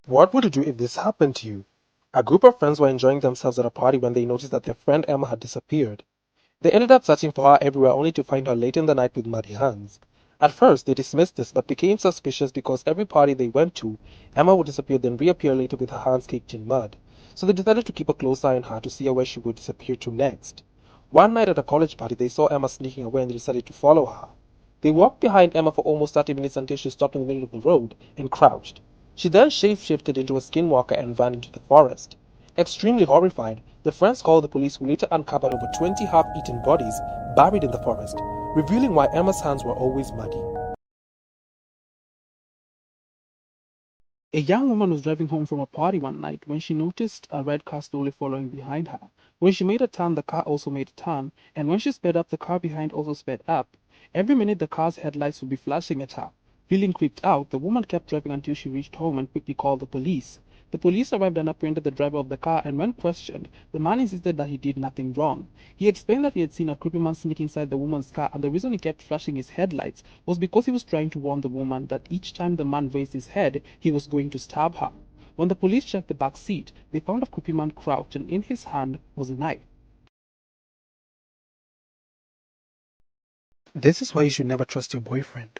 What would you do if this happened to you? A group of friends were enjoying themselves at a party when they noticed that their friend Emma had disappeared. They ended up searching for her everywhere only to find her late in the night with muddy hands. At first, they dismissed this but became suspicious because every party they went to, Emma would disappear then reappear later with her hands caked in mud. So they decided to keep a close eye on her to see where she would disappear to next. One night at a college party, they saw Emma sneaking away and they decided to follow her. They walked behind Emma for almost 30 minutes until she stopped in the middle of the road and crouched. She then shape-shifted into a skinwalker and ran into the forest. Extremely horrified, the friends called the police who later uncovered over 20 half-eaten bodies buried in the forest, revealing why Emma's hands were always muddy. A young woman was driving home from a party one night when she noticed a red car slowly following behind her. When she made a turn, the car also made a turn, and when she sped up, the car behind also sped up. Every minute, the car's headlights would be flashing at her. Feeling creeped out, the woman kept driving until she reached home and quickly called the police. The police arrived and apprehended the driver of the car, and when questioned, the man insisted that he did nothing wrong. He explained that he had seen a creepy man sneak inside the woman's car, and the reason he kept flashing his headlights was because he was trying to warn the woman that each time the man raised his head, he was going to stab her. When the police checked the back seat, they found a creepy man crouched, and in his hand was a knife. This is why you should never trust your boyfriend.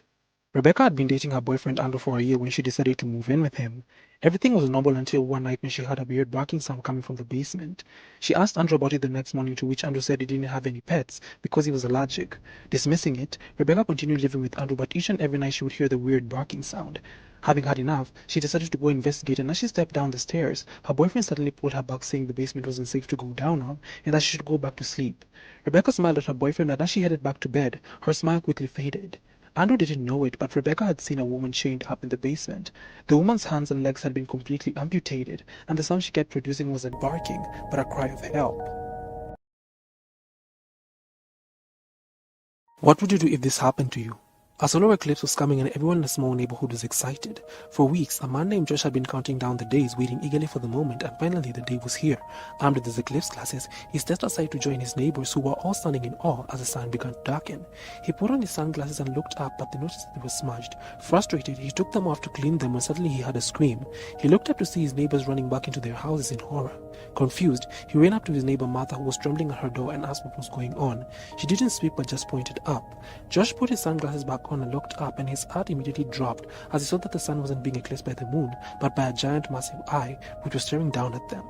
Rebecca had been dating her boyfriend Andrew for a year when she decided to move in with him. Everything was normal until one night when she heard a weird barking sound coming from the basement. She asked Andrew about it the next morning, to which Andrew said he didn't have any pets because he was allergic. Dismissing it, Rebecca continued living with Andrew, but each and every night she would hear the weird barking sound. Having had enough, she decided to go investigate, and as she stepped down the stairs, her boyfriend suddenly pulled her back, saying the basement wasn't safe to go down on and that she should go back to sleep. Rebecca smiled at her boyfriend, and as she headed back to bed, her smile quickly faded. Andrew didn't know it, but Rebecca had seen a woman chained up in the basement. The woman's hands and legs had been completely amputated, and the sound she kept producing wasn't barking, but a cry of help. What would you do if this happened to you? A solar eclipse was coming and everyone in the small neighborhood was excited. For weeks, a man named Josh had been counting down the days, waiting eagerly for the moment, and finally the day was here. Armed with his eclipse glasses, he stepped aside to join his neighbors, who were all standing in awe as the sun began to darken. He put on his sunglasses and looked up, but they noticed that they were smudged. Frustrated, he took them off to clean them when suddenly he heard a scream. He looked up to see his neighbors running back into their houses in horror. Confused, he ran up to his neighbor Martha, who was trembling at her door, and asked what was going on. She didn't speak but just pointed up. Josh put his sunglasses back on and looked up, and his heart immediately dropped as he saw that the sun wasn't being eclipsed by the moon, but by a giant massive eye which was staring down at them.